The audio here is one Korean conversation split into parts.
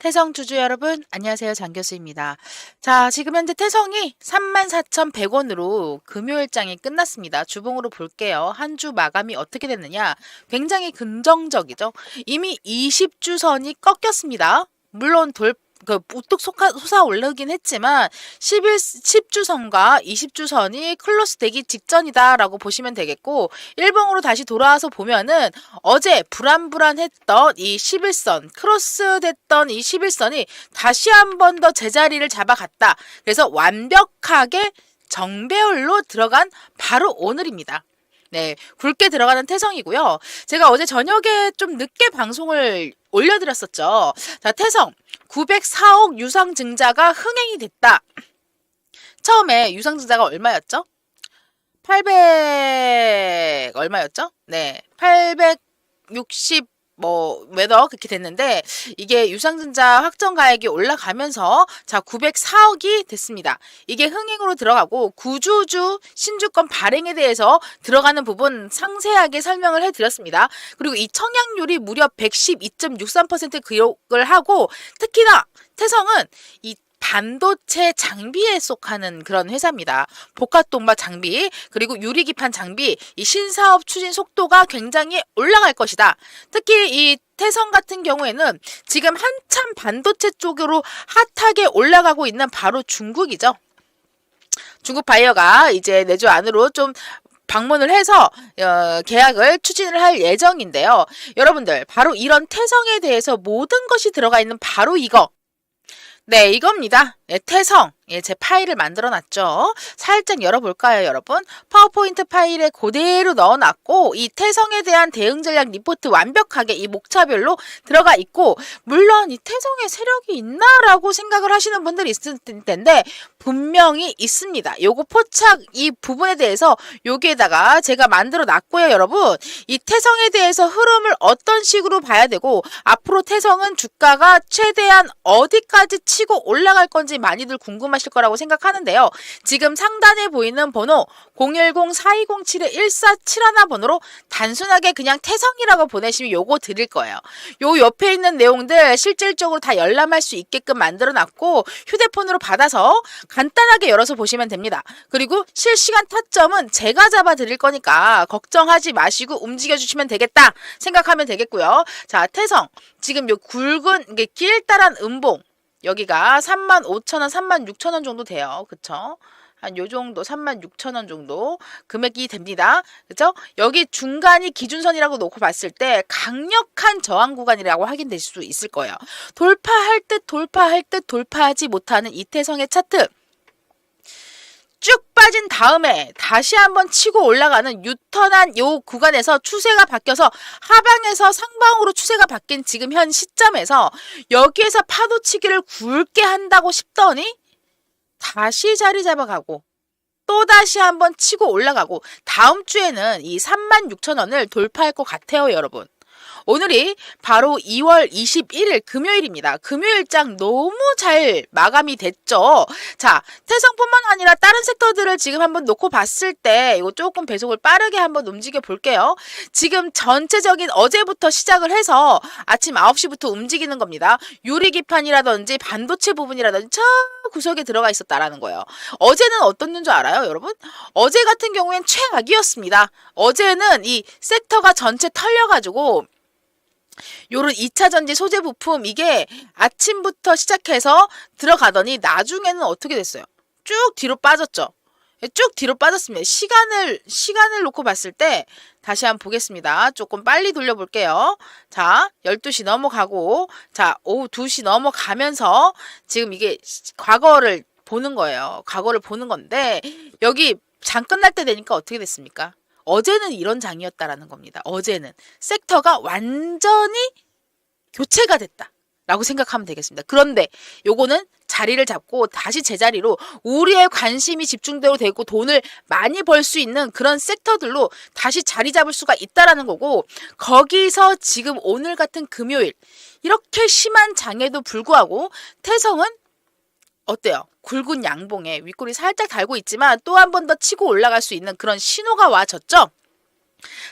태성 주주 여러분, 안녕하세요. 장 교수입니다. 자, 지금 현재 태성이 34,100원으로 금요일장이 끝났습니다. 주봉으로 볼게요. 한 주 마감이 어떻게 됐느냐? 굉장히 긍정적이죠. 이미 20주선이 꺾였습니다. 물론 우뚝 솟아 오르긴 했지만 10주선과 20주선이 클로스 되기 직전이다라고 보시면 되겠고, 일봉으로 다시 돌아와서 보면은 어제 불안불안했던 이 11선, 크로스 됐던 이 11선이 다시 한 번 더 제자리를 잡아갔다. 그래서 완벽하게 정배열로 들어간 바로 오늘입니다. 네, 굵게 들어가는 태성이고요. 제가 어제 저녁에 좀 늦게 방송을 올려드렸었죠. 자, 태성 904억 유상증자가 흥행이 됐다. 처음에 유상증자가 얼마였죠? 800 얼마였죠? 네, 860 매더 그렇게 됐는데, 이게 유상증자 확정 가액이 올라가면서 자 904억이 됐습니다. 이게 흥행으로 들어가고 구주주 신주권 발행에 대해서 들어가는 부분 상세하게 설명을 해드렸습니다. 그리고 이 청약률이 무려 112.63% 기록을 하고, 특히나 태성은 이 반도체 장비에 속하는 그런 회사입니다. 복합동바 장비, 그리고 유리기판 장비, 이 신사업 추진 속도가 굉장히 올라갈 것이다. 특히 이 태성 같은 경우에는 지금 한참 반도체 쪽으로 핫하게 올라가고 있는 바로 중국이죠. 중국 바이어가 이제 내주 안으로 좀 방문을 해서 계약을 추진을 할 예정인데요. 여러분들, 바로 이런 태성에 대해서 모든 것이 들어가 있는 바로 이거. 네, 이겁니다. 예, 태성. 예, 제 파일을 만들어 놨죠. 살짝 열어볼까요, 여러분? 파워포인트 파일에 그대로 넣어놨고, 이 태성에 대한 대응 전략 리포트 완벽하게 이 목차별로 들어가 있고, 물론 이 태성에 세력이 있나라고 생각을 하시는 분들이 있을 텐데 분명히 있습니다. 요거 포착 이 부분에 대해서 여기에다가 제가 만들어 놨고요, 여러분. 이 태성에 대해서 흐름을 어떤 식으로 봐야 되고, 앞으로 태성은 주가가 최대한 어디까지 치고 올라갈 건지 많이들 궁금하실 거라고 생각하는데요. 지금 상단에 보이는 번호 010-4207-1471 번호로 단순하게 그냥 태성이라고 보내시면 요거 드릴 거예요. 요 옆에 있는 내용들 실질적으로 다 열람할 수 있게끔 만들어 놨고, 휴대폰으로 받아서 간단하게 열어서 보시면 됩니다. 그리고 실시간 타점은 제가 잡아 드릴 거니까 걱정하지 마시고 움직여 주시면 되겠다 생각하면 되겠고요. 자, 태성 지금 요 굵은 이게 길다란 음봉, 여기가 35,000원, 36,000원 정도 돼요. 그쵸? 한 요 정도 36,000원 정도 금액이 됩니다. 그죠? 여기 중간이 기준선이라고 놓고 봤을 때 강력한 저항 구간이라고 확인될 수 있을 거예요. 돌파할 듯 돌파하지 못하는 이태성의 차트. 쭉 빠진 다음에 다시 한번 치고 올라가는 유턴한 요 구간에서 추세가 바뀌어서 하방에서 상방으로 추세가 바뀐 지금 현 시점에서 여기에서 파도치기를 굵게 한다고 싶더니 다시 자리 잡아가고 또 다시 한번 치고 올라가고, 다음 주에는 이 36,000원을 돌파할 것 같아요, 여러분. 오늘이 바로 2월 21일 금요일입니다. 금요일장 너무 잘 마감이 됐죠. 자, 태성뿐만 아니라 다른 섹터들을 지금 한번 놓고 봤을 때 이거 조금 배속을 빠르게 한번 움직여 볼게요. 지금 전체적인 어제부터 시작을 해서 아침 9시부터 움직이는 겁니다. 유리기판이라든지 반도체 부분이라든지 저 구석에 들어가 있었다라는 거예요. 어제는 어떤 줄 알아요, 여러분? 어제 같은 경우엔 최악이었습니다. 어제는 이 섹터가 전체 털려가지고 요런 2차전지 소재 부품 이게 아침부터 시작해서 들어가더니 나중에는 어떻게 됐어요? 쭉 뒤로 빠졌죠. 쭉 뒤로 빠졌습니다. 시간을 놓고 봤을 때 다시 한번 보겠습니다. 조금 빨리 돌려볼게요. 자, 12시 넘어가고, 자, 오후 2시 넘어가면서 지금 이게 과거를 보는 거예요. 과거를 보는 건데, 여기 장 끝날 때 되니까 어떻게 됐습니까? 어제는 이런 장이었다라는 겁니다. 어제는 섹터가 완전히 교체가 됐다 라고 생각하면 되겠습니다. 그런데 요거는 자리를 잡고 다시 제자리로 우리의 관심이 집중되고 되고 돈을 많이 벌 수 있는 그런 섹터들로 다시 자리 잡을 수가 있다라는 거고, 거기서 지금 오늘 같은 금요일 이렇게 심한 장에도 불구하고 태성은 어때요? 굵은 양봉에 윗골이 살짝 달고 있지만 또 한 번 더 치고 올라갈 수 있는 그런 신호가 와졌죠?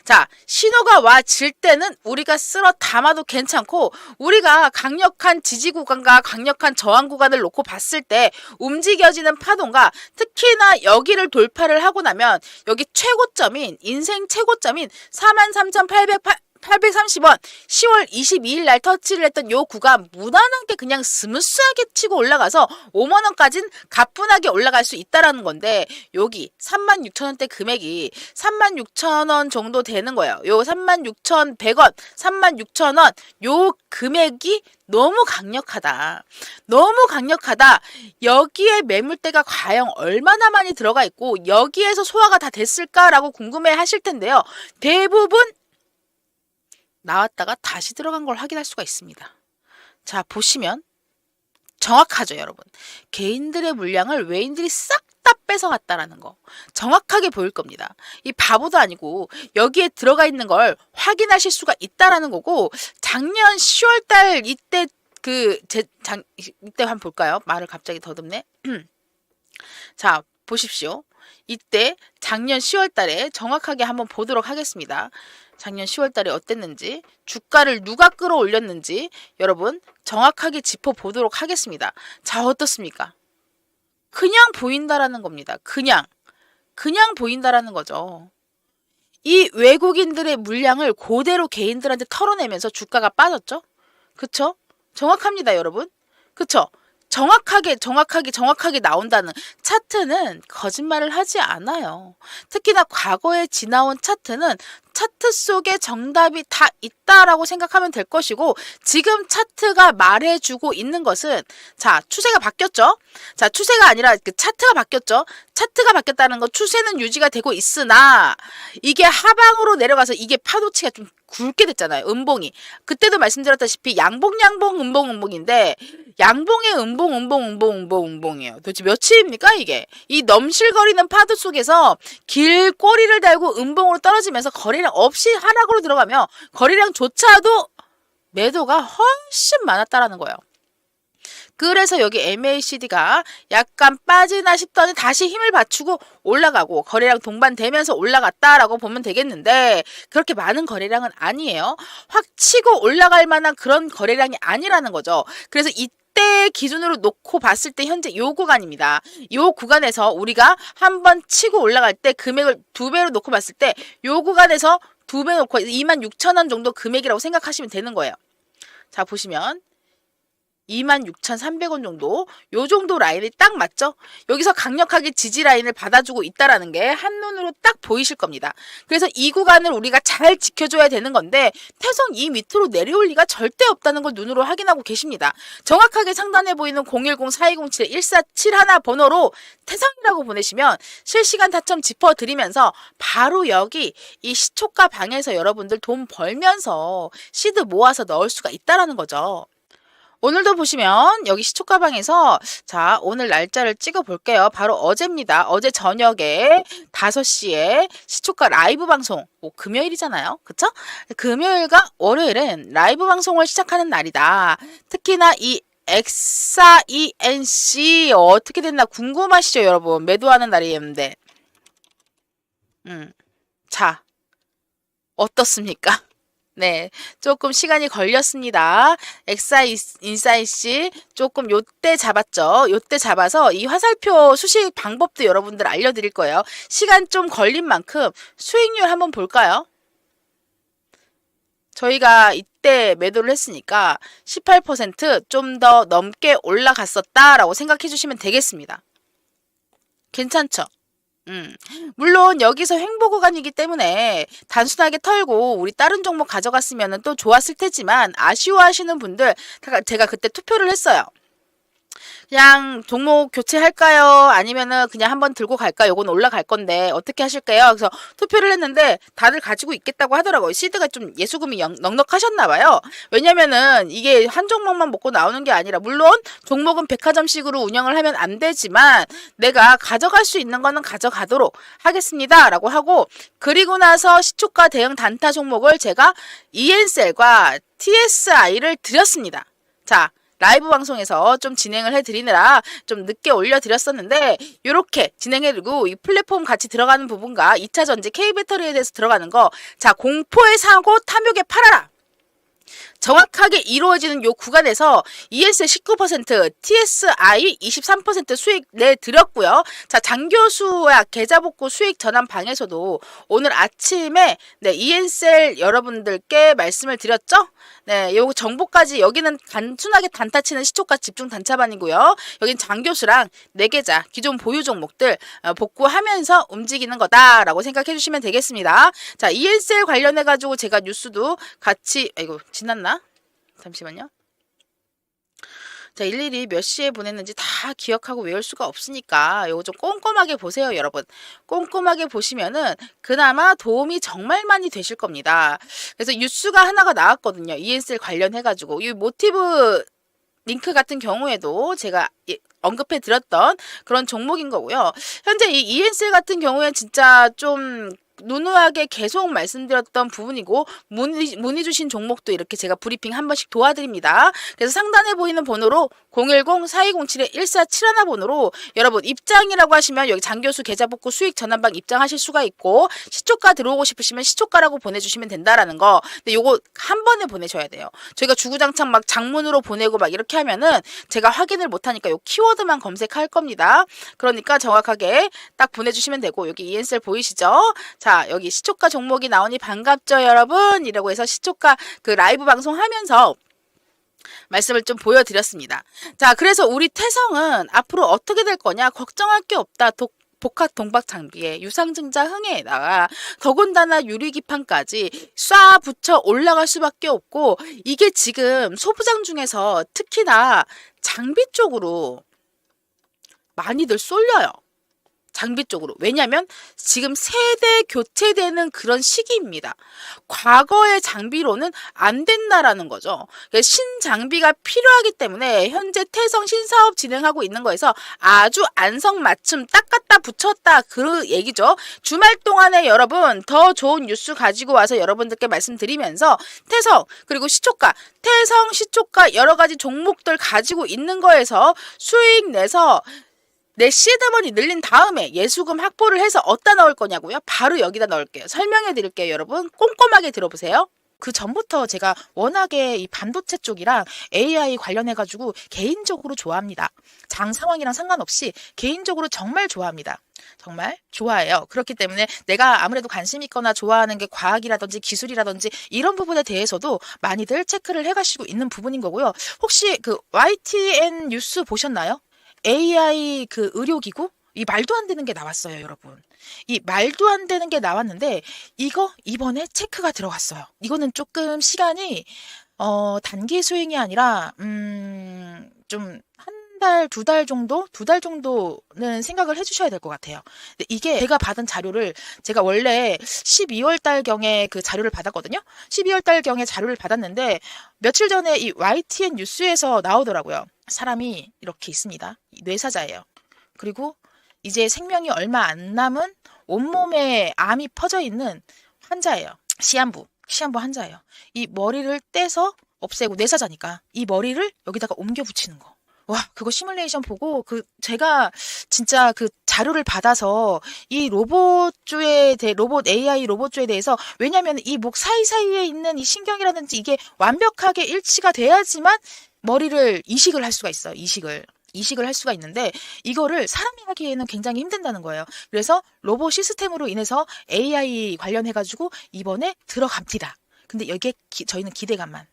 자, 신호가 와 질 때는 우리가 쓸어 담아도 괜찮고, 우리가 강력한 지지 구간과 강력한 저항 구간을 놓고 봤을 때 움직여지는 파동과 특히나 여기를 돌파를 하고 나면 여기 최고점인, 인생 최고점인 43,830원 10월 22일 날 터치를 했던 요 구간 무난하게 그냥 스무스하게 치고 올라가서 5만원까지는 가뿐하게 올라갈 수 있다라는 건데, 여기 36,000원대 금액이 36,000원 정도 되는 거예요. 요 36,100원, 36,000원 요 금액이 너무 강력하다. 너무 강력하다. 여기에 매물대가 과연 얼마나 많이 들어가 있고 여기에서 소화가 다 됐을까라고 궁금해 하실 텐데요. 대부분 나왔다가 다시 들어간 걸 확인할 수가 있습니다. 자, 보시면 정확하죠, 여러분. 개인들의 물량을 외인들이 싹 다 뺏어갔다라는 거 정확하게 보일 겁니다. 이 바보도 아니고 여기에 들어가 있는 걸 확인하실 수가 있다라는 거고, 작년 10월달 이때 이때 한번 볼까요? 말을 갑자기 더듬네. 자, 보십시오. 이때 작년 10월달에 정확하게 한번 보도록 하겠습니다. 작년 10월달에 어땠는지, 주가를 누가 끌어올렸는지 여러분 정확하게 짚어보도록 하겠습니다. 자, 어떻습니까? 그냥 보인다라는 겁니다. 그냥 보인다라는 거죠. 이 외국인들의 물량을 그대로 개인들한테 털어내면서 주가가 빠졌죠? 그쵸? 정확합니다, 여러분. 그쵸? 정확하게 나온다는 차트는 거짓말을 하지 않아요. 특히나 과거에 지나온 차트는 차트 속에 정답이 다 있다라고 생각하면 될 것이고, 지금 차트가 말해주고 있는 것은, 자, 추세가 바뀌었죠? 자, 추세가 아니라 차트가 바뀌었죠? 차트가 바뀌었다는 건 추세는 유지가 되고 있으나 이게 하방으로 내려가서 이게 파도치가 좀 굵게 됐잖아요. 음봉이. 그때도 말씀드렸다시피 음봉인데, 양봉의 음봉이에요. 도대체 며칠입니까 이게? 이 넘실거리는 파도 속에서 길 꼬리를 달고 음봉으로 떨어지면서 거래량 없이 하락으로 들어가며 거래량조차도 매도가 훨씬 많았다라는 거예요. 그래서 여기 MACD가 약간 빠지나 싶더니 다시 힘을 받치고 올라가고 거래량 동반되면서 올라갔다라고 보면 되겠는데, 그렇게 많은 거래량은 아니에요. 확 치고 올라갈 만한 그런 거래량이 아니라는 거죠. 그래서 이때 기준으로 놓고 봤을 때 현재 요 구간입니다. 요 구간에서 우리가 한번 치고 올라갈 때 금액을 2배로 놓고 봤을 때 요 구간에서 2배 놓고 26,000원 정도 금액이라고 생각하시면 되는 거예요. 자, 보시면 26,300원 정도, 요 정도 라인이 딱 맞죠? 여기서 강력하게 지지 라인을 받아주고 있다라는 게 한눈으로 딱 보이실 겁니다. 그래서 이 구간을 우리가 잘 지켜줘야 되는 건데, 태성 이 밑으로 내려올 리가 절대 없다는 걸 눈으로 확인하고 계십니다. 정확하게 상단에 보이는 010-4207-1471 번호로 태성이라고 보내시면 실시간 타점 짚어드리면서 바로 여기 이 시초가 방에서 여러분들 돈 벌면서 시드 모아서 넣을 수가 있다라는 거죠. 오늘도 보시면 여기 시초가방에서, 자, 오늘 날짜를 찍어 볼게요. 바로 어제입니다. 어제 저녁에 5시에 시초가 라이브 방송, 금요일이잖아요. 그쵸? 금요일과 월요일은 라이브 방송을 시작하는 날이다. 특히나 이 XAENC 어떻게 됐나 궁금하시죠, 여러분? 매도하는 날이었는데. 자, 어떻습니까? 네, 조금 시간이 걸렸습니다. 인사이씨 조금 요때 잡았죠. 요때 잡아서 이 화살표 수식 방법도 여러분들 알려드릴 거예요. 시간 좀 걸린 만큼 수익률 한번 볼까요? 저희가 이때 매도를 했으니까 18% 좀 더 넘게 올라갔었다라고 생각해 주시면 되겠습니다. 괜찮죠? 물론 여기서 횡보 구간이기 때문에 단순하게 털고 우리 다른 종목 가져갔으면 또 좋았을 테지만, 아쉬워하시는 분들 제가 그때 투표를 했어요. 그냥 종목 교체할까요? 아니면은 그냥 한번 들고 갈까요? 요건 올라갈 건데 어떻게 하실까요? 그래서 투표를 했는데 다들 가지고 있겠다고 하더라고요. 시드가 좀 예수금이 넉넉하셨나 봐요. 왜냐면은 이게 한 종목만 먹고 나오는 게 아니라, 물론 종목은 백화점식으로 운영을 하면 안 되지만 내가 가져갈 수 있는 거는 가져가도록 하겠습니다 라고 하고, 그리고 나서 시초가 대형 단타 종목을 제가 ENCL과 TSI를 드렸습니다. 자, 라이브 방송에서 좀 진행을 해드리느라 좀 늦게 올려드렸었는데 이렇게 진행해드리고 이 플랫폼 같이 들어가는 부분과 2차 전지 K배터리에 대해서 들어가는 거 자 공포의 사고 탐욕에 팔아라. 정확하게 이루어지는 요 구간에서 ENCL 19%, TSI 23% 수익 내드렸고요. 자, 장 교수와 계좌복구 수익 전환 방에서도 오늘 아침에 네, ENCL 여러분들께 말씀을 드렸죠? 네, 요 정보까지 여기는 단순하게 단타 치는 시초가 집중 단차반이고요. 여긴 장 교수랑 네 계좌 기존 보유 종목들 복구하면서 움직이는 거다라고 생각해 주시면 되겠습니다. 자, ENCL 관련해 가지고 제가 뉴스도 같이 아이고 지났나? 잠시만요. 자, 일일이 몇 시에 보냈는지 다 기억하고 외울 수가 없으니까 이거 좀 꼼꼼하게 보세요, 여러분. 꼼꼼하게 보시면은 그나마 도움이 정말 많이 되실 겁니다. 그래서 뉴스가 하나가 나왔거든요. ENCL 관련해가지고 이 모티브 링크 같은 경우에도 제가 언급해 드렸던 그런 종목인 거고요. 현재 이 ENCL 같은 경우에 진짜 좀 누누하게 계속 말씀드렸던 부분이고 문의 주신 종목도 이렇게 제가 브리핑 한 번씩 도와드립니다. 그래서 상단에 보이는 번호로 010-4207-1471 번호로 여러분 입장이라고 하시면 여기 장교수 계좌복구 수익 전환방 입장하실 수가 있고 시초가 들어오고 싶으시면 시초가라고 보내주시면 된다라는 거. 근데 요거 한 번에 보내셔야 돼요. 저희가 주구장창 막 장문으로 보내고 막 이렇게 하면은 제가 확인을 못하니까 요 키워드만 검색할 겁니다. 그러니까 정확하게 딱 보내주시면 되고 여기 ENCL 보이시죠? 자, 여기 시초가 종목이 나오니 반갑죠, 여러분? 이라고 해서 시초가 그 라이브 방송 하면서 말씀을 좀 보여드렸습니다. 자, 그래서 우리 태성은 앞으로 어떻게 될 거냐? 걱정할 게 없다. 복합 동박 장비에 유상증자 흥에다가 더군다나 유리기판까지 쏴 붙여 올라갈 수밖에 없고 이게 지금 소부장 중에서 특히나 장비 쪽으로 많이들 쏠려요. 장비 쪽으로. 왜냐하면 지금 세대 교체되는 그런 시기입니다. 과거의 장비로는 안 된다라는 거죠. 신장비가 필요하기 때문에 현재 태성 신사업 진행하고 있는 거에서 아주 안성맞춤 딱 갖다 붙였다 그 얘기죠. 주말 동안에 여러분 더 좋은 뉴스 가지고 와서 여러분들께 말씀드리면서 태성 그리고 시초가 태성 시초가 여러 가지 종목들 가지고 있는 거에서 수익 내서 내 시드머니 늘린 다음에 예수금 확보를 해서 어디다 넣을 거냐고요? 바로 여기다 넣을게요. 설명해 드릴게요, 여러분. 꼼꼼하게 들어보세요. 그 전부터 제가 워낙에 이 반도체 쪽이랑 AI 관련해가지고 개인적으로 좋아합니다. 장 상황이랑 상관없이 개인적으로 정말 좋아합니다. 정말 좋아해요. 그렇기 때문에 내가 아무래도 관심 있거나 좋아하는 게 과학이라든지 기술이라든지 이런 부분에 대해서도 많이들 체크를 해가시고 있는 부분인 거고요. 혹시 그 YTN 뉴스 보셨나요? AI 그 의료기구? 이 말도 안 되는 게 나왔어요, 여러분. 이 말도 안 되는 게 나왔는데 이거 이번에 체크가 들어갔어요. 이거는 조금 시간이 단기 수행이 아니라 좀 한 달, 두 달 정도는 생각을 해주셔야 될 것 같아요. 근데 이게 제가 받은 자료를 제가 원래 12월 달경에 그 자료를 받았거든요. 12월 달경에 자료를 받았는데 며칠 전에 이 YTN 뉴스에서 나오더라고요. 사람이 이렇게 있습니다. 뇌사자예요. 그리고 이제 생명이 얼마 안 남은 온몸에 암이 퍼져 있는 환자예요. 시한부 환자예요. 이 머리를 떼서 없애고 뇌사자니까 이 머리를 여기다가 옮겨 붙이는 거. 와, 그거 시뮬레이션 보고 제가 진짜 그 자료를 받아서 이 로봇 AI 로봇주에 대해서 왜냐면 이 목 사이사이에 있는 이 신경이라든지 이게 완벽하게 일치가 돼야지만 머리를 이식을 할 수가 있어요. 이식을 할 수가 있는데 이거를 사람이 하기에는 굉장히 힘든다는 거예요. 그래서 로봇 시스템으로 인해서 AI 관련해가지고 이번에 들어갑니다. 근데 여기에 저희는 기대감만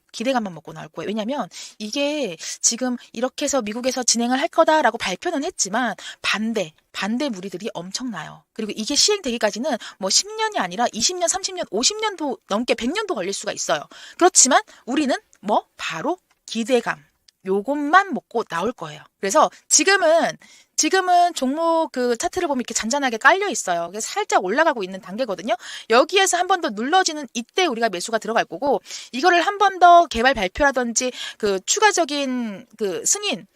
먹고 나올 거예요. 왜냐면 이게 지금 이렇게 해서 미국에서 진행을 할 거다라고 발표는 했지만 반대 무리들이 엄청나요. 그리고 이게 시행되기까지는 뭐 10년이 아니라 20년, 30년, 50년도 넘게 100년도 걸릴 수가 있어요. 그렇지만 우리는 뭐 바로 기대감 요것만 먹고 나올 거예요. 그래서 지금은 종목 그 차트를 보면 이렇게 잔잔하게 깔려 있어요. 그래서 살짝 올라가고 있는 단계거든요. 여기에서 한 번 더 눌러지는 이때 우리가 매수가 들어갈 거고 이거를 한 번 더 개발 발표라든지 그 추가적인 그 승인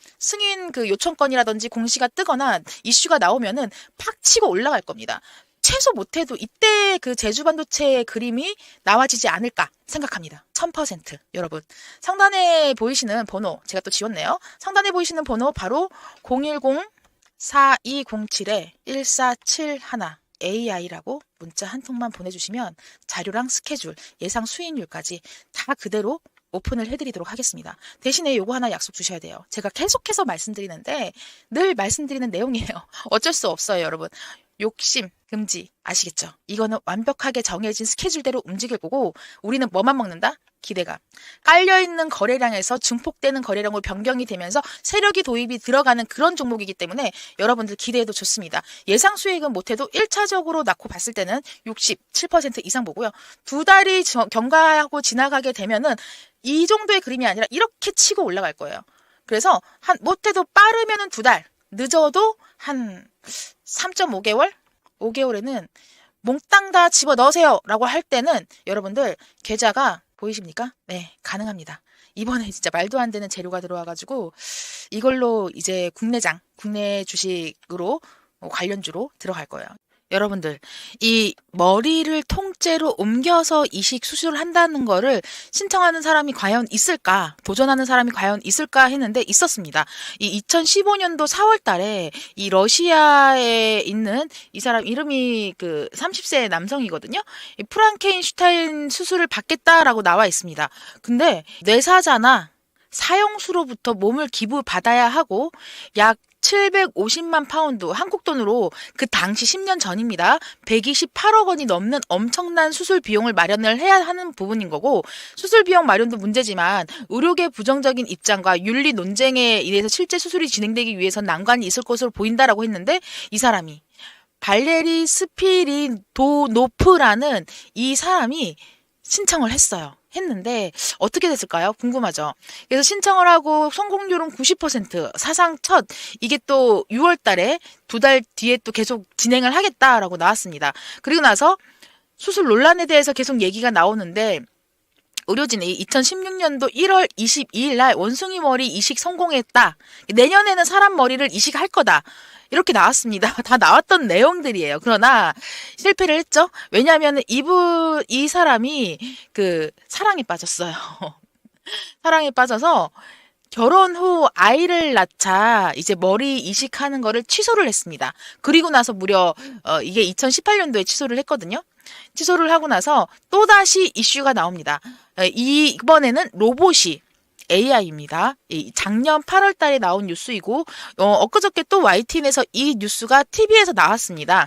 그 요청권이라든지 공시가 뜨거나 이슈가 나오면은 팍 치고 올라갈 겁니다. 최소 못해도 이때 그 제주 반도체의 그림이 나와지지 않을까 생각합니다. 1000% 여러분. 상단에 보이시는 번호 제가 또 지웠네요. 상단에 보이시는 번호 바로 010-4207-1471 AI라고 문자 한 통만 보내주시면 자료랑 스케줄, 예상 수익률까지 다 그대로 오픈을 해드리도록 하겠습니다. 대신에 요거 하나 약속 주셔야 돼요. 제가 계속해서 말씀드리는데 늘 말씀드리는 내용이에요. 어쩔 수 없어요, 여러분. 욕심 금지 아시겠죠? 이거는 완벽하게 정해진 스케줄대로 움직일 거고 우리는 뭐만 먹는다? 기대감. 깔려있는 거래량에서 증폭되는 거래량으로 변경이 되면서 세력이 도입이 들어가는 그런 종목이기 때문에 여러분들 기대해도 좋습니다. 예상 수익은 못해도 1차적으로 낳고 봤을 때는 67% 이상 보고요. 두 달이 경과하고 지나가게 되면은 이 정도의 그림이 아니라 이렇게 치고 올라갈 거예요. 그래서 한 못해도 빠르면은 두 달, 늦어도 한 3.5개월? 5개월에는 몽땅 다 집어넣으세요 라고 할 때는 여러분들 계좌가 보이십니까? 네, 가능합니다. 이번에 진짜 말도 안 되는 재료가 들어와가지고 이걸로 이제 국내 주식으로 관련주로 들어갈 거예요. 여러분들, 이 머리를 통째로 옮겨서 이식 수술을 한다는 거를 신청하는 사람이 과연 있을까? 도전하는 사람이 과연 있을까 했는데 있었습니다. 이 2015년도 4월 달에 이 러시아에 있는 이 사람 이름이 그 30세 남성이거든요. 이 프랑켄슈타인 수술을 받겠다라고 나와 있습니다. 근데 뇌사자나 사형수로부터 몸을 기부받아야 하고 약 750만 파운드, 한국 돈으로 그 당시 10년 전입니다. 128억 원이 넘는 엄청난 수술 비용을 마련을 해야 하는 부분인 거고, 수술 비용 마련도 문제지만 의료계 부정적인 입장과 윤리 논쟁에 의해서 실제 수술이 진행되기 위해선 난관이 있을 것으로 보인다라고 했는데, 이 사람이 발레리 스피리도노프라는 이 사람이 신청을 했는데 어떻게 됐을까요? 궁금하죠. 그래서 신청을 하고 성공률은 90%, 사상 첫. 이게 또 6월 달에 두 달 뒤에 또 계속 진행을 하겠다라고 나왔습니다. 그리고 나서 수술 논란에 대해서 계속 얘기가 나오는데 의료진이 2016년도 1월 22일 날 원숭이 머리 이식 성공했다. 내년에는 사람 머리를 이식할 거다. 이렇게 나왔습니다. 다 나왔던 내용들이에요. 그러나 실패를 했죠. 왜냐하면 이 사람이 그 사랑에 빠졌어요. 사랑에 빠져서 결혼 후 아이를 낳자 이제 머리 이식하는 거를 취소를 했습니다. 그리고 나서 무려 이게 2018년도에 취소를 했거든요. 취소를 하고 나서 또다시 이슈가 나옵니다. 이번에는 로봇이 AI입니다. 작년 8월 달에 나온 뉴스이고 엊그저께 또 YTN에서 이 뉴스가 TV에서 나왔습니다.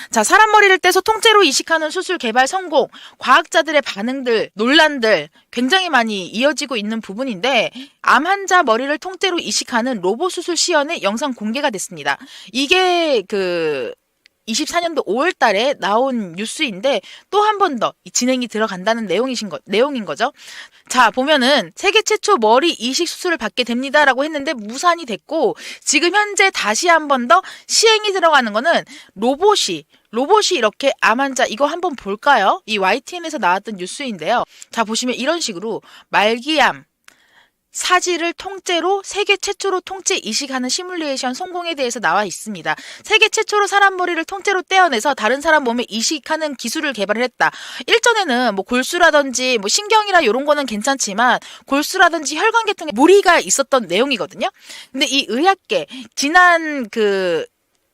자, 사람 머리를 떼서 통째로 이식하는 수술 개발 성공, 과학자들의 반응들, 논란들 굉장히 많이 이어지고 있는 부분인데 암 환자 머리를 통째로 이식하는 로봇 수술 시연의 영상 공개가 됐습니다. 이게 24년도 5월 달에 나온 뉴스인데 또 한 번 더 진행이 들어간다는 내용인 거죠. 자, 보면은 세계 최초 머리 이식 수술을 받게 됩니다라고 했는데 무산이 됐고 지금 현재 다시 한 번 더 시행이 들어가는 거는 로봇이 이렇게 암 환자 이거 한번 볼까요? 이 YTN에서 나왔던 뉴스인데요. 자, 보시면 이런 식으로 말기암 사지를 통째로 세계 최초로 통째 이식하는 시뮬레이션 성공에 대해서 나와 있습니다. 세계 최초로 사람 머리를 통째로 떼어내서 다른 사람 몸에 이식하는 기술을 개발을 했다. 일전에는 뭐 골수라든지 뭐 신경이라 이런 거는 괜찮지만 골수라든지 혈관계통에 무리가 있었던 내용이거든요. 근데 이 의학계 지난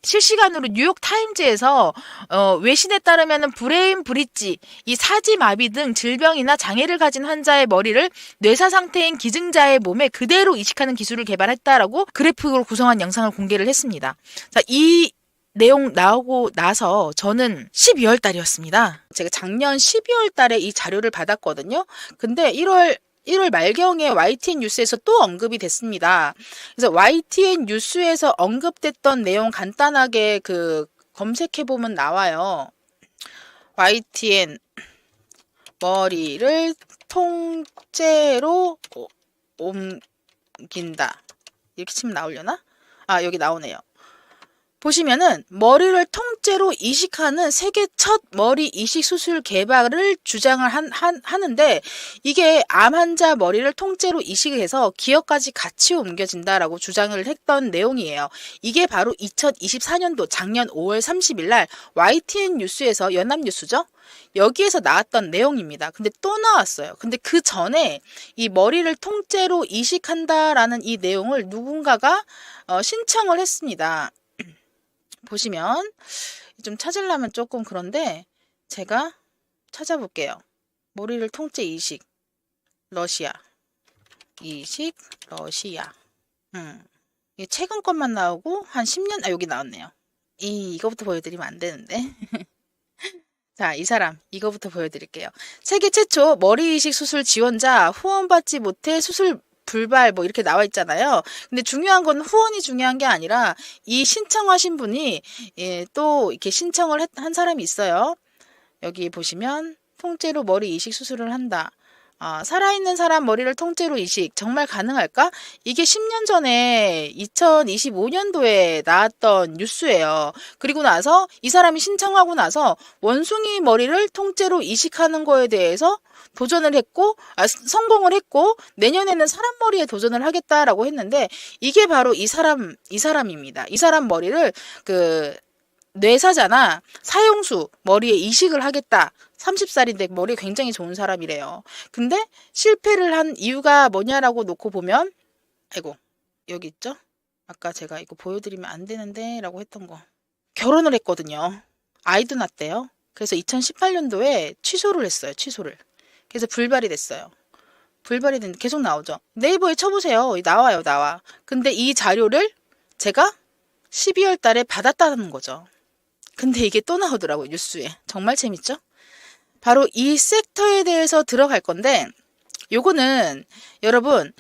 실시간으로 뉴욕 타임즈에서 외신에 따르면은 브레인 브릿지, 이 사지마비 등 질병이나 장애를 가진 환자의 머리를 뇌사 상태인 기증자의 몸에 그대로 이식하는 기술을 개발했다라고 그래픽으로 구성한 영상을 공개를 했습니다. 자, 이 내용 나오고 나서 저는 12월 달이었습니다. 제가 작년 12월 달에 이 자료를 받았거든요. 근데 1월 말경에 YTN 뉴스에서 또 언급이 됐습니다. 그래서 YTN 뉴스에서 언급됐던 내용 간단하게 검색해보면 나와요. YTN 머리를 통째로 옮긴다. 이렇게 치면 나오려나? 아, 여기 나오네요. 보시면은 머리를 통째로 이식하는 세계 첫 머리 이식 수술 개발을 주장을 하는데 이게 암 환자 머리를 통째로 이식을 해서 기억까지 같이 옮겨진다라고 주장을 했던 내용이에요. 이게 바로 2024년도 작년 5월 30일 날 YTN 뉴스에서 연합뉴스죠. 여기에서 나왔던 내용입니다. 근데 또 나왔어요. 근데 그 전에 이 머리를 통째로 이식한다라는 이 내용을 누군가가 신청을 했습니다. 보시면 좀 찾으려면 조금 그런데 제가 찾아볼게요. 머리를 통째 이식 러시아 이식 러시아 이게 최근 것만 나오고 한 10년 여기 나왔네요. 이거부터 보여드리면 안 되는데 자, 이 사람 이거부터 보여드릴게요. 세계 최초 머리 이식 수술 지원자 후원받지 못해 수술 불발 뭐 이렇게 나와 있잖아요. 근데 중요한 건 후원이 중요한 게 아니라 이 신청하신 분이 또 이렇게 신청을 한 사람이 있어요. 여기 보시면 통째로 머리 이식 수술을 한다. 살아있는 사람 머리를 통째로 이식 정말 가능할까? 이게 10년 전에 2025년도에 나왔던 뉴스예요. 그리고 나서 이 사람이 신청하고 나서 원숭이 머리를 통째로 이식하는 거에 대해서 도전을 했고 성공을 했고 내년에는 사람 머리에 도전을 하겠다라고 했는데 이게 바로 이 사람입니다. 이 사람 머리를 뇌사자나 사형수 머리에 이식을 하겠다. 30살인데 머리 굉장히 좋은 사람이래요. 근데 실패를 한 이유가 뭐냐라고 놓고 보면 아이고 여기 있죠? 아까 제가 이거 보여드리면 안 되는데 라고 했던 거. 결혼을 했거든요. 아이도 낳았대요. 그래서 2018년도에 취소를 했어요. 취소를. 그래서 불발이 됐어요. 불발이 됐는데 계속 나오죠. 네이버에 쳐보세요. 나와요. 나와. 근데 이 자료를 제가 12월 달에 받았다는 거죠. 근데 이게 또 나오더라고요. 뉴스에. 정말 재밌죠? 바로 이 섹터에 대해서 들어갈 건데 요거는 여러분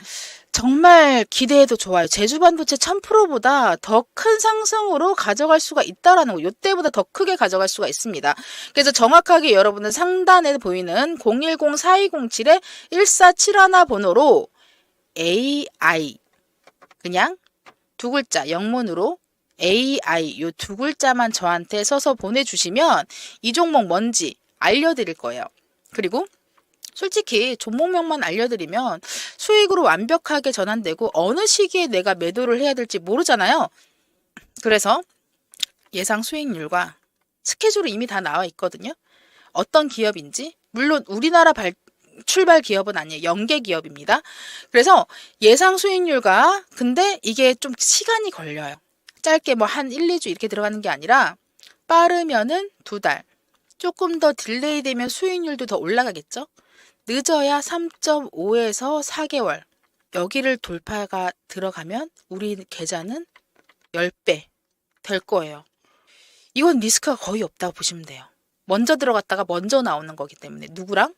정말 기대해도 좋아요. 제주반도체 1000%보다 더 큰 상승으로 가져갈 수가 있다라는 거. 요때보다 더 크게 가져갈 수가 있습니다. 그래서 정확하게 여러분은 상단에 보이는 010-4207-1471 번호로 AI 그냥 두 글자 영문으로 AI 요 두 글자만 저한테 써서 보내주시면 이 종목 뭔지 알려드릴 거예요. 그리고 솔직히 종목명만 알려드리면 수익으로 완벽하게 전환되고 어느 시기에 내가 매도를 해야 될지 모르잖아요. 그래서 예상 수익률과 스케줄이 이미 다 나와 있거든요. 어떤 기업인지 물론 우리나라 출발 기업은 아니에요. 연계 기업입니다. 그래서 예상 수익률과 근데 이게 좀 시간이 걸려요. 짧게 뭐 한 1, 2주 이렇게 들어가는 게 아니라 빠르면은 2달. 조금 더 딜레이 되면 수익률도 더 올라가겠죠? 늦어야 3.5에서 4개월. 여기를 돌파가 들어가면 우리 계좌는 10배 될 거예요. 이건 리스크가 거의 없다고 보시면 돼요. 먼저 들어갔다가 먼저 나오는 거기 때문에 누구랑?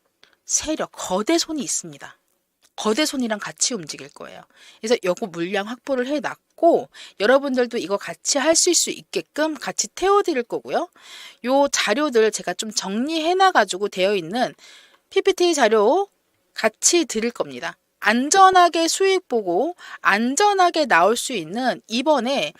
세력, 거대 손이 있습니다. 거대 손이랑 같이 움직일 거예요. 그래서 요거 물량 확보를 해놨고 여러분들도 이거 같이 하실 수 있게끔 같이 태워드릴 거고요. 요 자료들 제가 좀 정리해놔가지고 되어 있는 PPT 자료 같이 드릴 겁니다. 안전하게 수익 보고 안전하게 나올 수 있는 이번에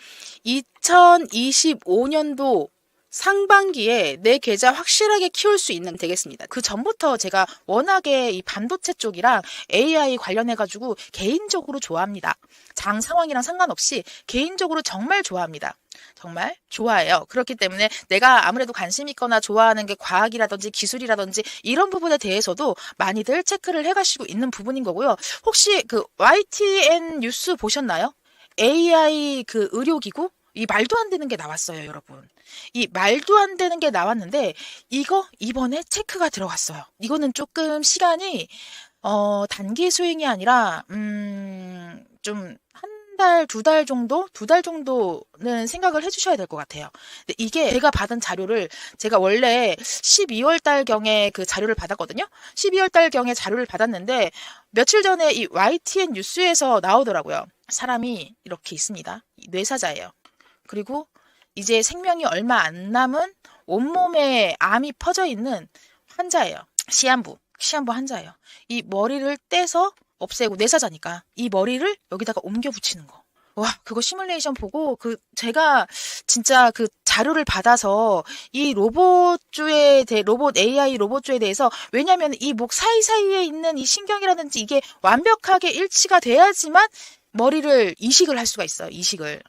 2025년도 상반기에 내 계좌 확실하게 키울 수 있는 되겠습니다. 그 전부터 제가 워낙에 이 반도체 쪽이랑 AI 관련해가지고 개인적으로 좋아합니다. 장 상황이랑 상관없이 개인적으로 정말 좋아합니다. 정말 좋아해요. 그렇기 때문에 내가 아무래도 관심 있거나 좋아하는 게 과학이라든지 기술이라든지 이런 부분에 대해서도 많이들 체크를 해가시고 있는 부분인 거고요. 혹시 그 YTN 뉴스 보셨나요? AI 그 의료기구? 이 말도 안 되는 게 나왔어요, 여러분. 이 말도 안 되는 게 나왔는데 이거 이번에 체크가 들어갔어요. 이거는 조금 시간이 단기 수익이 아니라 좀 한 달, 2달 정도? 2달 정도는 생각을 해주셔야 될 것 같아요. 근데 이게 제가 받은 자료를 제가 원래 12월 달경에 그 자료를 받았거든요. 12월 달경에 자료를 받았는데 며칠 전에 이 YTN 뉴스에서 나오더라고요. 사람이 이렇게 있습니다. 뇌사자예요. 그리고 이제 생명이 얼마 안 남은 온몸에 암이 퍼져 있는 환자예요. 시한부 환자예요. 이 머리를 떼서 없애고 뇌사자니까 이 머리를 여기다가 옮겨 붙이는 거. 와, 그거 시뮬레이션 보고 제가 진짜 그 자료를 받아서 이 로봇 AI 로봇주에 대해서, 왜냐면 이 목 사이사이에 있는 이 신경이라든지 이게 완벽하게 일치가 돼야지만 머리를 이식을 할 수가 있어요. 이식을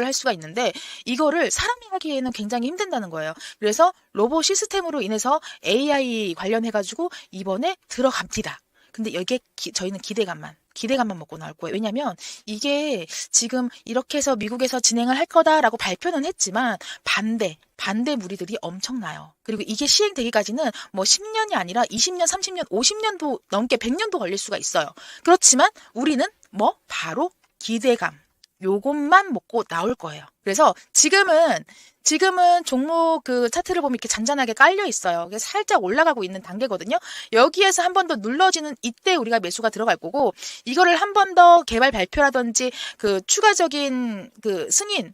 할 수가 있는데 이거를 사람이 하기에는 굉장히 힘든다는 거예요. 그래서 로봇 시스템으로 인해서 AI 관련해가지고 이번에 들어갑니다. 근데 여기에 저희는 기대감만 먹고 나올 거예요. 왜냐면 이게 지금 이렇게 해서 미국에서 진행을 할 거다라고 발표는 했지만 반대 무리들이 엄청나요. 그리고 이게 시행되기까지는 뭐 10년이 아니라 20년, 30년, 50년도 넘게 100년도 걸릴 수가 있어요. 그렇지만 우리는 바로 기대감, 요것만 먹고 나올 거예요. 그래서 지금은 종목 그 차트를 보면 이렇게 잔잔하게 깔려 있어요. 그게 살짝 올라가고 있는 단계거든요. 여기에서 한 번 더 눌러지는 이때 우리가 매수가 들어갈 거고, 이거를 한 번 더 개발 발표라든지 그 추가적인 그 승인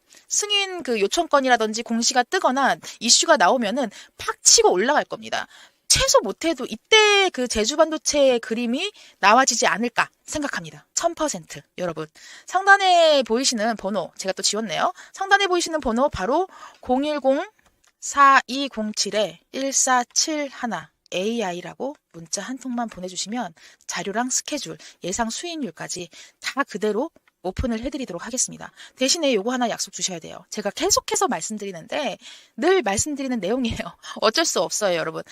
그 요청건이라든지 공시가 뜨거나 이슈가 나오면은 팍 치고 올라갈 겁니다. 최소 못해도 이때 그 제주반도체의 그림이 나와지지 않을까 생각합니다. 1000%. 여러분, 상단에 보이시는 번호, 제가 또 지웠네요. 상단에 보이시는 번호 바로 010-4207-1471 AI라고 문자 한 통만 보내주시면 자료랑 스케줄, 예상 수익률까지 다 그대로 오픈을 해드리도록 하겠습니다. 대신에 요거 하나 약속 주셔야 돼요. 제가 계속해서 말씀드리는데 늘 말씀드리는 내용이에요. 어쩔 수 없어요, 여러분.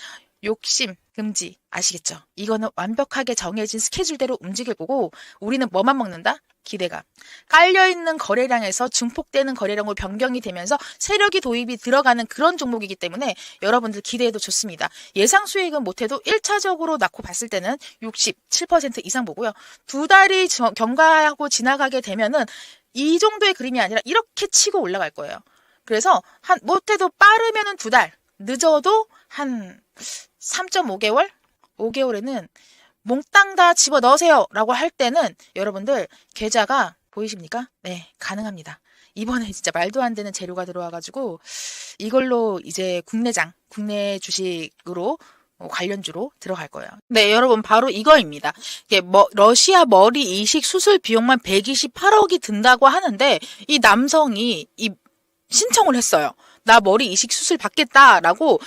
욕심 금지, 아시겠죠? 이거는 완벽하게 정해진 스케줄대로 움직일 거고, 우리는 뭐만 먹는다? 기대감. 깔려있는 거래량에서 증폭되는 거래량으로 변경이 되면서 세력이 도입이 들어가는 그런 종목이기 때문에 여러분들 기대해도 좋습니다. 예상 수익은 못해도 1차적으로 낳고 봤을 때는 67% 이상 보고요. 두 달이 경과하고 지나가게 되면은 이 정도의 그림이 아니라 이렇게 치고 올라갈 거예요. 그래서 못해도 빠르면은 2달, 늦어도 한 3.5개월? 5개월에는 몽땅 다 집어넣으세요 라고 할 때는 여러분들 계좌가 보이십니까? 네, 가능합니다. 이번에 진짜 말도 안 되는 재료가 들어와가지고 이걸로 이제 국내 주식으로 관련주로 들어갈 거예요. 네, 여러분 바로 이거입니다. 이게 러시아 머리 이식 수술 비용만 128억이 든다고 하는데 이 남성이 신청을 했어요. 나 머리 이식 수술 받겠다라고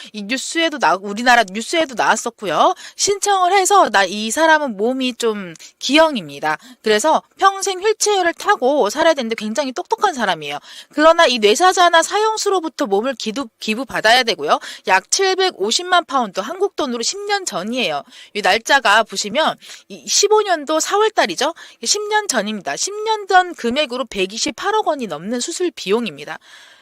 우리나라 뉴스에도 나왔었고요. 신청을 해서 이 사람은 몸이 좀 기형입니다. 그래서 평생 휠체어를 타고 살아야 되는데 굉장히 똑똑한 사람이에요. 그러나 이 뇌사자나 사형수로부터 몸을 기부받아야 되고요. 약 750만 파운드, 한국 돈으로 10년 전이에요. 이 날짜가 보시면 15년도 4월 달이죠. 10년 전입니다. 10년 전 금액으로 128억 원이 넘는 수술 비용입니다.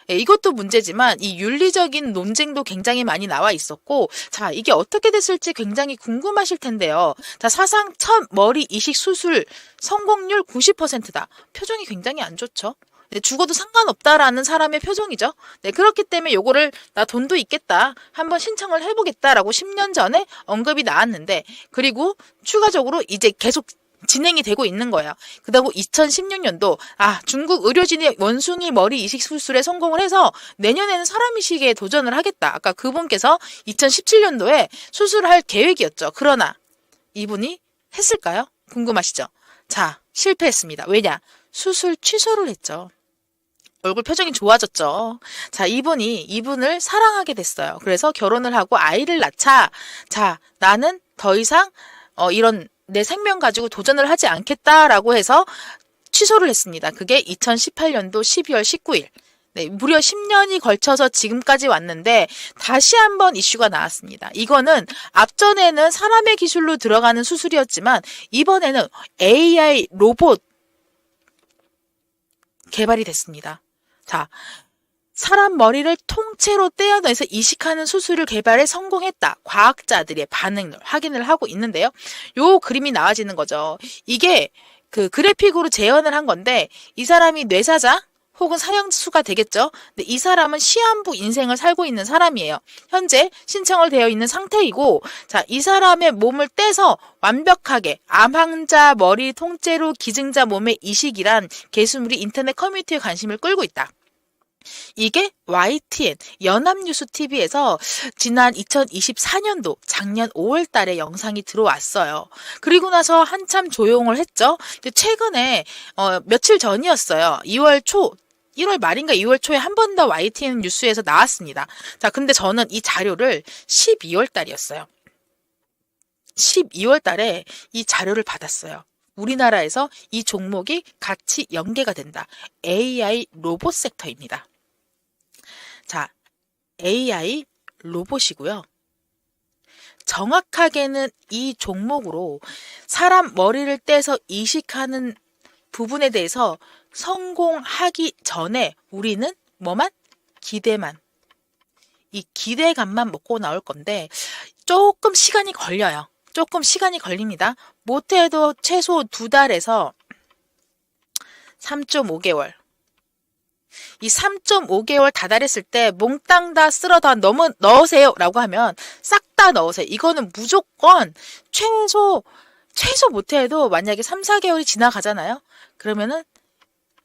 이것도 문제지만 이 윤리적인 논쟁도 굉장히 많이 나와 있었고, 자, 이게 어떻게 됐을지 굉장히 궁금하실 텐데요. 자, 사상 첫 머리 이식 수술 성공률 90%다. 표정이 굉장히 안 좋죠. 네, 죽어도 상관없다라는 사람의 표정이죠. 네, 그렇기 때문에 요거를 나 돈도 있겠다, 한번 신청을 해보겠다라고 10년 전에 언급이 나왔는데, 그리고 추가적으로 이제 계속 진행이 되고 있는 거예요. 그다음 2016년도 중국 의료진이 원숭이 머리 이식 수술에 성공을 해서 내년에는 사람 이식에 도전을 하겠다. 아까 그분께서 2017년도에 수술할 계획이었죠. 그러나 이분이 했을까요? 궁금하시죠? 자, 실패했습니다. 왜냐? 수술 취소를 했죠. 얼굴 표정이 좋아졌죠. 자, 이분을 사랑하게 됐어요. 그래서 결혼을 하고 아이를 낳자. 자, 나는 더 이상 이런 내 생명 가지고 도전을 하지 않겠다라고 해서 취소를 했습니다. 그게 2018년도 12월 19일. 네, 무려 10년이 걸쳐서 지금까지 왔는데 다시 한번 이슈가 나왔습니다. 이거는 앞전에는 사람의 기술로 들어가는 수술이었지만 이번에는 AI 로봇 개발이 됐습니다. 자, 사람 머리를 통째로 떼어내서 이식하는 수술을 개발에 성공했다. 과학자들의 반응을 확인을 하고 있는데요. 요 그림이 나와지는 거죠. 이게 그 그래픽으로 재현을 한 건데 이 사람이 뇌사자 혹은 사형수가 되겠죠. 근데 이 사람은 시한부 인생을 살고 있는 사람이에요. 현재 신청을 되어 있는 상태이고, 자, 이 사람의 몸을 떼서 완벽하게 암 환자 머리 통째로 기증자 몸의 이식이란 게시물이 인터넷 커뮤니티에 관심을 끌고 있다. 이게 YTN 연합뉴스 TV에서 지난 2024년도 작년 5월 달에 영상이 들어왔어요. 그리고 나서 한참 조용을 했죠. 최근에 며칠 전이었어요. 1월 말인가 2월 초에 한 번 더 YTN 뉴스에서 나왔습니다. 자, 근데 저는 이 자료를 12월 달이었어요. 12월 달에 이 자료를 받았어요. 우리나라에서 이 종목이 같이 연계가 된다. AI 로봇 섹터입니다. 자, AI 로봇이고요. 정확하게는 이 종목으로 사람 머리를 떼서 이식하는 부분에 대해서 성공하기 전에 우리는 뭐만? 기대만. 이 기대감만 먹고 나올 건데 조금 시간이 걸려요. 조금 시간이 걸립니다. 못해도 최소 2달에서 3.5개월. 이 3.5개월 다다랐을 때 몽땅 다 쓸어 다 넣으세요 라고 하면 싹 다 넣으세요. 이거는 무조건 최소 못해도 만약에 3, 4개월이 지나가잖아요. 그러면은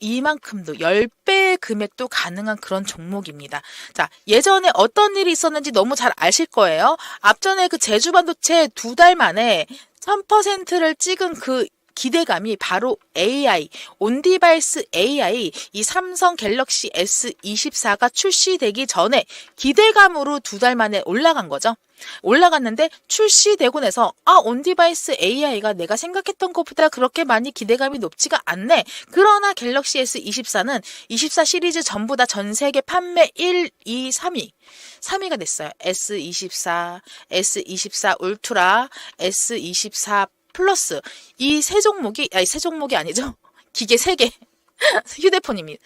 이만큼도 10배의 금액도 가능한 그런 종목입니다. 자, 예전에 어떤 일이 있었는지 너무 잘 아실 거예요. 앞전에 그 제주반도체 2달 만에 1000%를 찍은 그 기대감이 바로 AI, 온디바이스 AI, 이 삼성 갤럭시 S24가 출시되기 전에 기대감으로 2달 만에 올라간 거죠. 올라갔는데 출시되고 나서 온디바이스 AI가 내가 생각했던 것보다 그렇게 많이 기대감이 높지가 않네. 그러나 갤럭시 S24는 24 시리즈 전부 다 전 세계 판매 1, 2, 3위. 3위가 됐어요. S24, S24 울트라, S24 플러스. 이 세 종목이 아니죠. 기계 3개. 휴대폰입니다.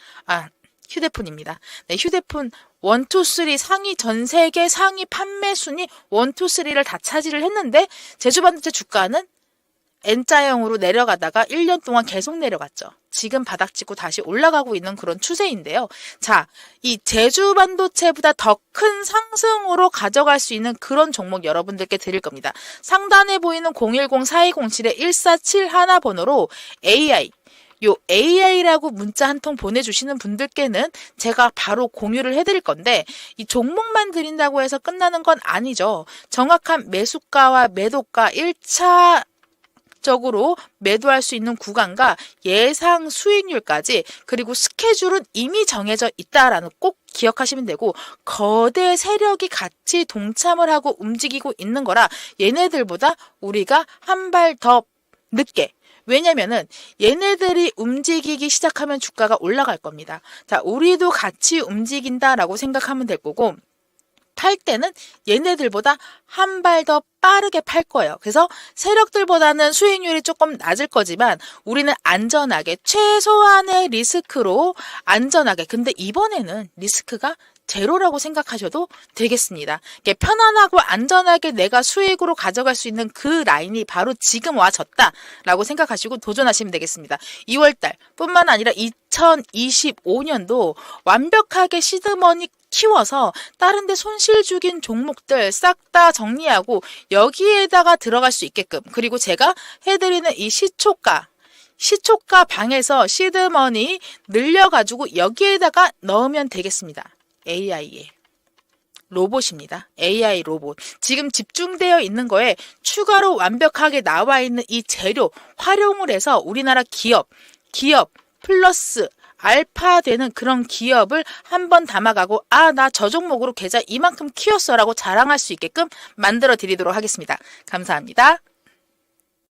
휴대폰입니다. 네, 휴대폰 1, 2, 3 상위 전 세계 상위 판매 순위 1, 2, 3를 다 차지를 했는데 제주반도체 주가는 N자형으로 내려가다가 1년 동안 계속 내려갔죠. 지금 바닥 찍고 다시 올라가고 있는 그런 추세인데요. 자, 이 제주반도체보다 더 큰 상승으로 가져갈 수 있는 그런 종목 여러분들께 드릴 겁니다. 상단에 보이는 010-4207-1471 번호로 AI라고 문자 한 통 보내주시는 분들께는 제가 바로 공유를 해드릴 건데 이 종목만 드린다고 해서 끝나는 건 아니죠. 정확한 매수가와 매도가 1차 적으로 매도할 수 있는 구간과 예상 수익률까지 그리고 스케줄은 이미 정해져 있다라는 꼭 기억하시면 되고 거대 세력이 같이 동참을 하고 움직이고 있는 거라 얘네들보다 우리가 한 발 더 늦게 왜냐면은 얘네들이 움직이기 시작하면 주가가 올라갈 겁니다. 자, 우리도 같이 움직인다라고 생각하면 될 거고 팔 때는 얘네들보다 한 발 더 빠르게 팔 거예요. 그래서 세력들보다는 수익률이 조금 낮을 거지만 우리는 안전하게 최소한의 리스크로 안전하게 근데 이번에는 리스크가 제로라고 생각하셔도 되겠습니다. 편안하고 안전하게 내가 수익으로 가져갈 수 있는 그 라인이 바로 지금 와졌다라고 생각하시고 도전하시면 되겠습니다. 2월달 뿐만 아니라 2025년도 완벽하게 시드머니 키워서 다른 데 손실 죽인 종목들 싹 다 정리하고 여기에다가 들어갈 수 있게끔 그리고 제가 해드리는 이 시초가 방에서 시드머니 늘려가지고 여기에다가 넣으면 되겠습니다. AI에 로봇입니다. AI 로봇. 지금 집중되어 있는 거에 추가로 완벽하게 나와 있는 이 재료 활용을 해서 우리나라 기업 플러스 알파 되는 그런 기업을 한번 담아가고 나 저 종목으로 계좌 이만큼 키웠어 라고 자랑할 수 있게끔 만들어 드리도록 하겠습니다. 감사합니다.